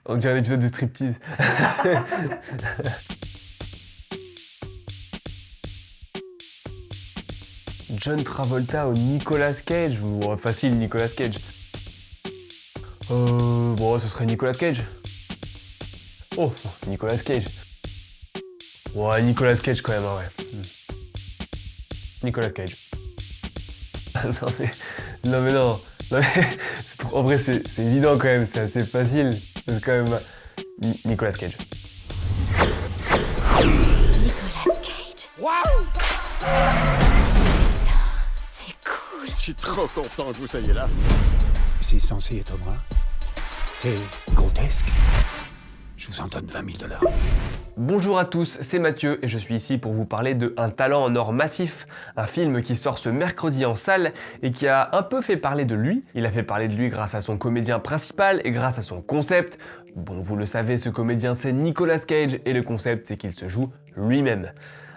On dirait un épisode de striptease. John Travolta ou Nicolas Cage? Bon, facile, Nicolas Cage. Bon, ce serait Nicolas Cage. Oh, Nicolas Cage. Ouais, Nicolas Cage quand même, ouais. Nicolas Cage. non mais non. Non, mais, en vrai, c'est évident quand même, c'est assez facile. C'est quand même... Nicolas Cage. Nicolas Cage. Waouh! Putain, c'est cool. Je suis trop content que vous soyez là. C'est censé être moi. C'est grotesque. Je vous en donne 20 000 $. Bonjour à tous, c'est Mathieu et je suis ici pour vous parler de Un talent en or massif, un film qui sort ce mercredi en salle et qui a un peu fait parler de lui. Il a fait parler de lui grâce à son comédien principal et grâce à son concept. Bon, vous le savez, ce comédien c'est Nicolas Cage et le concept c'est qu'il se joue lui-même.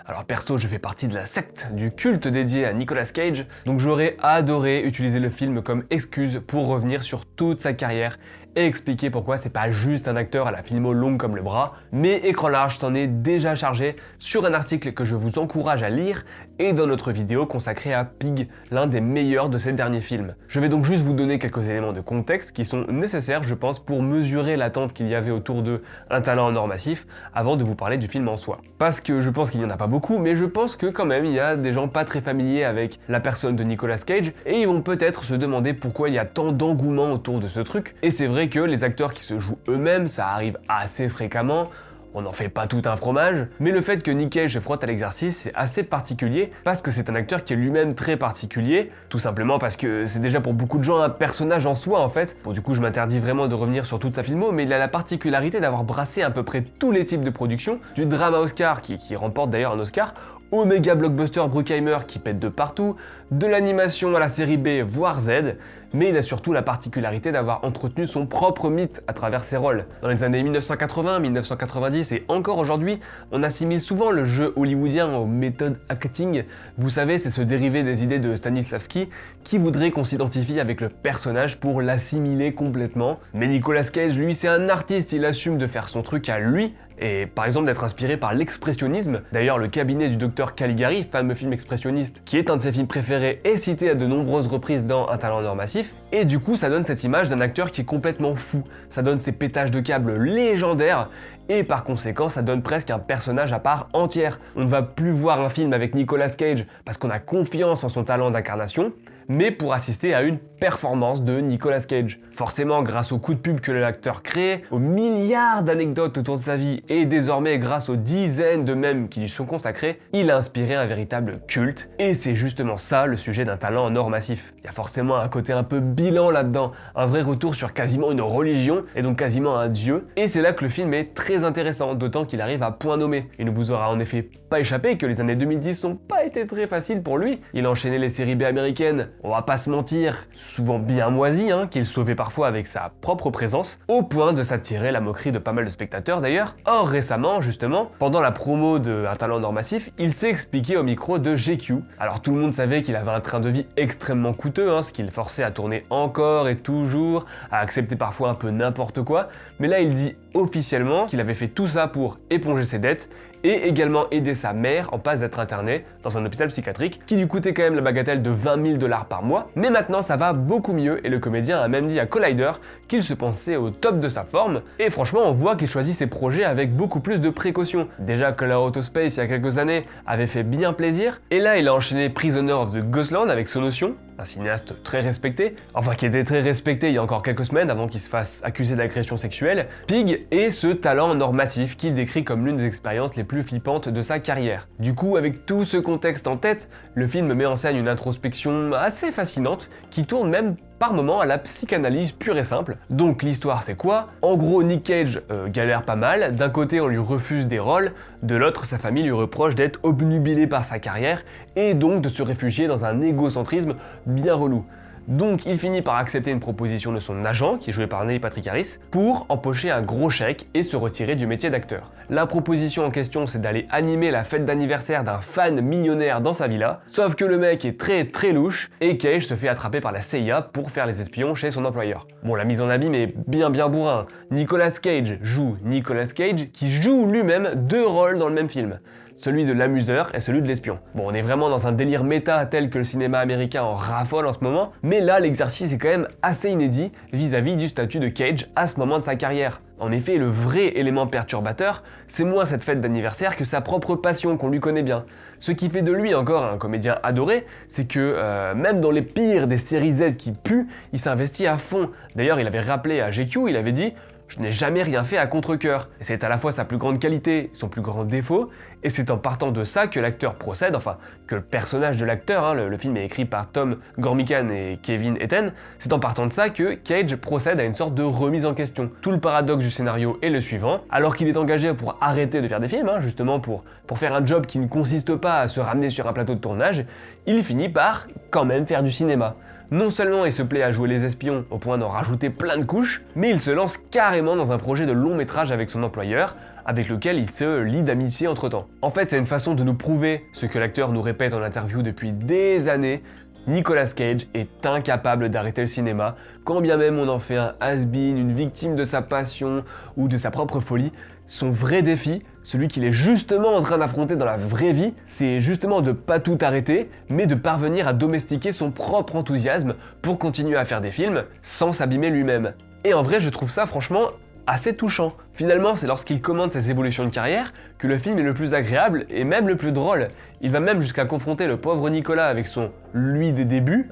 Alors perso, je fais partie de la secte du culte dédié à Nicolas Cage, donc j'aurais adoré utiliser le film comme excuse pour revenir sur toute sa carrière et expliquer pourquoi c'est pas juste un acteur à la filmo longue comme le bras, mais Écran Large s'en est déjà chargé sur un article que je vous encourage à lire et dans notre vidéo consacrée à Pig, l'un des meilleurs de ses derniers films. Je vais donc juste vous donner quelques éléments de contexte qui sont nécessaires, je pense, pour mesurer l'attente qu'il y avait autour de Un talent en or massif avant de vous parler du film en soi. Parce que je pense qu'il n'y en a pas beaucoup, mais je pense que quand même il y a des gens pas très familiers avec la personne de Nicolas Cage et ils vont peut-être se demander pourquoi il y a tant d'engouement autour de ce truc. Et c'est vrai que les acteurs qui se jouent eux-mêmes, ça arrive assez fréquemment. On n'en fait pas tout un fromage, mais le fait que Nick Cage se frotte à l'exercice, c'est assez particulier parce que c'est un acteur qui est lui-même très particulier, tout simplement parce que c'est déjà pour beaucoup de gens un personnage en soi en fait. Bon, du coup, je m'interdis vraiment de revenir sur toute sa filmo, mais il a la particularité d'avoir brassé à peu près tous les types de production, du drama Oscar qui remporte d'ailleurs un Oscar, au méga blockbuster Bruckheimer qui pète de partout, de l'animation à la série B voire Z, mais il a surtout la particularité d'avoir entretenu son propre mythe à travers ses rôles. Dans les années 1980, 1990 et encore aujourd'hui, on assimile souvent le jeu hollywoodien aux méthodes acting. Vous savez, c'est ce dérivé des idées de Stanislavski qui voudrait qu'on s'identifie avec le personnage pour l'assimiler complètement. Mais Nicolas Cage, lui, c'est un artiste, il assume de faire son truc à lui, et par exemple d'être inspiré par l'expressionnisme. D'ailleurs, Le cabinet du docteur Caligari, fameux film expressionniste, qui est un de ses films préférés, est cité à de nombreuses reprises dans Un talent en or massif, et du coup ça donne cette image d'un acteur qui est complètement fou, ça donne ces pétages de câbles légendaires, et par conséquent ça donne presque un personnage à part entière. On ne va plus voir un film avec Nicolas Cage parce qu'on a confiance en son talent d'incarnation, mais pour assister à une performance de Nicolas Cage. Forcément, grâce aux coups de pub que l'acteur crée, aux milliards d'anecdotes autour de sa vie, et désormais grâce aux dizaines de mèmes qui lui sont consacrés, il a inspiré un véritable culte, et c'est justement ça le sujet d'un talent en or massif. Il y a forcément un côté un peu bilan là-dedans, un vrai retour sur quasiment une religion, et donc quasiment un dieu, et c'est là que le film est très intéressant, d'autant qu'il arrive à point nommé. Il ne vous aura en effet pas échappé que les années 2010 n'ont pas été très faciles pour lui. Il a enchaîné les séries B américaines, on va pas se mentir, souvent bien moisies, qu'il sauvait parfois avec sa propre présence, au point de s'attirer la moquerie de pas mal de spectateurs d'ailleurs. Or récemment, justement, pendant la promo de Un talent en or massif, il s'est expliqué au micro de GQ. Alors tout le monde savait qu'il avait un train de vie extrêmement coûteux, ce qui le forçait à tourner encore et toujours, à accepter parfois un peu n'importe quoi, mais là il dit officiellement qu'il avait fait tout ça pour éponger ses dettes et également aider sa mère en passe d'être internée dans un hôpital psychiatrique qui lui coûtait quand même la bagatelle de 20 000 $ par mois. Mais maintenant ça va beaucoup mieux et le comédien a même dit à Collider qu'il se pensait au top de sa forme et franchement on voit qu'il choisit ses projets avec beaucoup plus de précaution. Déjà Color Out of Space il y a quelques années avait fait bien plaisir et là il a enchaîné Prisoner of the Ghostland avec Sonotion, un cinéaste très respecté, enfin qui était très respecté il y a encore quelques semaines avant qu'il se fasse accuser d'agression sexuelle, Pig et ce talent en or massif qu'il décrit comme l'une des expériences les plus flippantes de sa carrière. Du coup, avec tout ce contexte en tête, le film met en scène une introspection assez fascinante qui tourne même par moments à la psychanalyse pure et simple. Donc l'histoire c'est quoi? En gros Nick Cage galère pas mal, d'un côté on lui refuse des rôles, de l'autre sa famille lui reproche d'être obnubilée par sa carrière et donc de se réfugier dans un égocentrisme bien relou. Donc il finit par accepter une proposition de son agent, qui est joué par Neil Patrick Harris, pour empocher un gros chèque et se retirer du métier d'acteur. La proposition en question, c'est d'aller animer la fête d'anniversaire d'un fan millionnaire dans sa villa, sauf que le mec est très louche et Cage se fait attraper par la CIA pour faire les espions chez son employeur. Bon, la mise en abîme est bien bourrin. Nicolas Cage joue Nicolas Cage qui joue lui-même 2 rôles dans le même film. Celui de l'amuseur et celui de l'espion. Bon, on est vraiment dans un délire méta tel que le cinéma américain en raffole en ce moment, mais là l'exercice est quand même assez inédit vis-à-vis du statut de Cage à ce moment de sa carrière. En effet, le vrai élément perturbateur, c'est moins cette fête d'anniversaire que sa propre passion qu'on lui connaît bien. Ce qui fait de lui encore un comédien adoré, c'est que même dans les pires des séries Z qui puent, il s'investit à fond. D'ailleurs, il avait rappelé à GQ, il avait dit « Je n'ai jamais rien fait à contre-cœur ». Et c'est à la fois sa plus grande qualité, son plus grand défaut, et c'est en partant de ça que l'acteur procède, enfin, que le personnage de l'acteur, le film est écrit par Tom Gormican et Kevin Etten, c'est en partant de ça que Cage procède à une sorte de remise en question. Tout le paradoxe du scénario est le suivant, alors qu'il est engagé pour arrêter de faire des films, justement pour faire un job qui ne consiste pas à se ramener sur un plateau de tournage, il finit par quand même faire du cinéma. Non seulement il se plaît à jouer les espions au point d'en rajouter plein de couches, mais il se lance carrément dans un projet de long métrage avec son employeur, avec lequel il se lie d'amitié entre-temps. En fait, c'est une façon de nous prouver ce que l'acteur nous répète en interview depuis des années. Nicolas Cage est incapable d'arrêter le cinéma, quand bien même on en fait un has-been, une victime de sa passion ou de sa propre folie. Son vrai défi, celui qu'il est justement en train d'affronter dans la vraie vie, c'est justement de pas tout arrêter, mais de parvenir à domestiquer son propre enthousiasme pour continuer à faire des films sans s'abîmer lui-même. Et en vrai, je trouve ça franchement assez touchant. Finalement, c'est lorsqu'il commente ses évolutions de carrière que le film est le plus agréable et même le plus drôle. Il va même jusqu'à confronter le pauvre Nicolas avec son « lui des débuts »,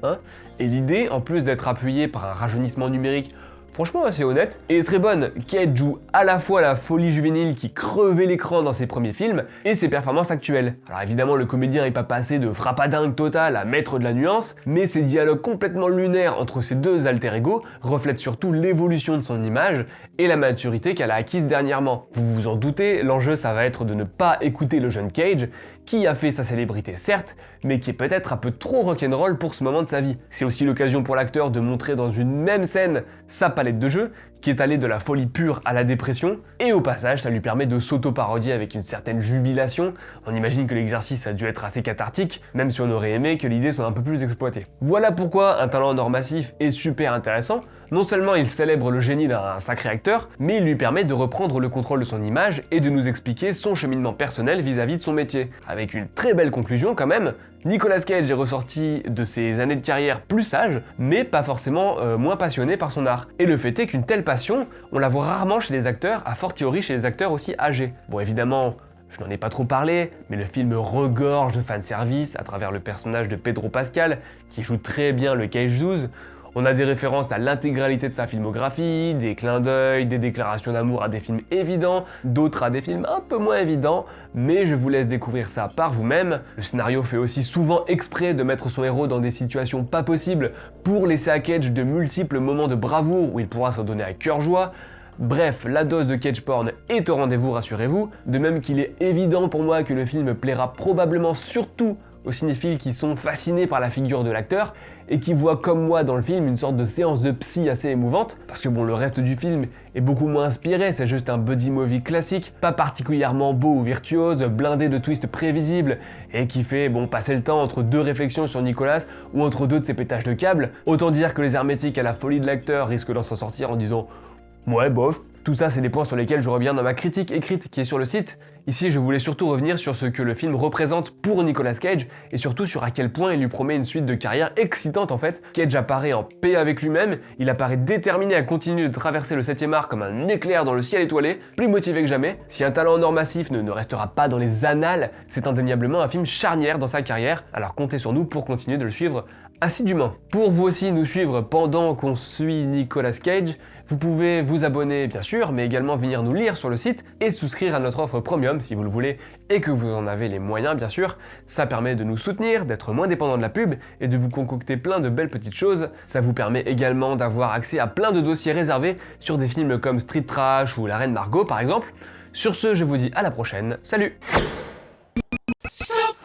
et l'idée, en plus d'être appuyée par un rajeunissement numérique franchement assez honnête, et très bonne. Cage joue à la fois la folie juvénile qui crevait l'écran dans ses premiers films et ses performances actuelles. Alors évidemment, le comédien n'est pas passé de frappadingue total à maître de la nuance, mais ses dialogues complètement lunaires entre ses 2 alter-ego reflètent surtout l'évolution de son image et la maturité qu'elle a acquise dernièrement. Vous vous en doutez, l'enjeu ça va être de ne pas écouter le jeune Cage, qui a fait sa célébrité certes, mais qui est peut-être un peu trop rock'n'roll pour ce moment de sa vie. C'est aussi l'occasion pour l'acteur de montrer dans une même scène sa palette de jeu, qui est allée de la folie pure à la dépression, et au passage ça lui permet de s'auto-parodier avec une certaine jubilation. On imagine que l'exercice a dû être assez cathartique, même si on aurait aimé que l'idée soit un peu plus exploitée. Voilà pourquoi un talent en or massif est super intéressant. Non seulement il célèbre le génie d'un sacré acteur, mais il lui permet de reprendre le contrôle de son image et de nous expliquer son cheminement personnel vis-à-vis de son métier. Avec une très belle conclusion quand même, Nicolas Cage est ressorti de ses années de carrière plus sage, mais pas forcément moins passionné par son art. Et le fait est qu'une telle passion, on la voit rarement chez les acteurs, a fortiori chez les acteurs aussi âgés. Bon évidemment, je n'en ai pas trop parlé, mais le film regorge de fanservice à travers le personnage de Pedro Pascal, qui joue très bien le Cage Zouz. On a des références à l'intégralité de sa filmographie, des clins d'œil, des déclarations d'amour à des films évidents, d'autres à des films un peu moins évidents, mais je vous laisse découvrir ça par vous-même. Le scénario fait aussi souvent exprès de mettre son héros dans des situations pas possibles pour laisser à Cage de multiples moments de bravoure où il pourra s'en donner à cœur joie. Bref, la dose de Cage porn est au rendez-vous, rassurez-vous, de même qu'il est évident pour moi que le film plaira probablement surtout aux cinéphiles qui sont fascinés par la figure de l'acteur et qui voient comme moi dans le film une sorte de séance de psy assez émouvante, parce que bon, le reste du film est beaucoup moins inspiré, c'est juste un buddy movie classique, pas particulièrement beau ou virtuose, blindé de twists prévisibles, et qui fait passer le temps entre 2 réflexions sur Nicolas ou entre 2 de ses pétages de câbles. Autant dire que les hermétiques à la folie de l'acteur risquent d'en s'en sortir en disant ouais bof. Tout ça, c'est des points sur lesquels je reviens dans ma critique écrite qui est sur le site. Ici, je voulais surtout revenir sur ce que le film représente pour Nicolas Cage et surtout sur à quel point il lui promet une suite de carrière excitante en fait. Cage apparaît en paix avec lui-même, il apparaît déterminé à continuer de traverser le 7ème art comme un éclair dans le ciel étoilé, plus motivé que jamais. Si un talent en or massif ne restera pas dans les annales, c'est indéniablement un film charnière dans sa carrière, alors comptez sur nous pour continuer de le suivre assidûment. Pour vous aussi nous suivre pendant qu'on suit Nicolas Cage, vous pouvez vous abonner bien sûr, mais également venir nous lire sur le site et souscrire à notre offre premium si vous le voulez et que vous en avez les moyens bien sûr. Ça permet de nous soutenir, d'être moins dépendant de la pub et de vous concocter plein de belles petites choses. Ça vous permet également d'avoir accès à plein de dossiers réservés sur des films comme Street Trash ou La Reine Margot par exemple. Sur ce, je vous dis à la prochaine, salut! Stop!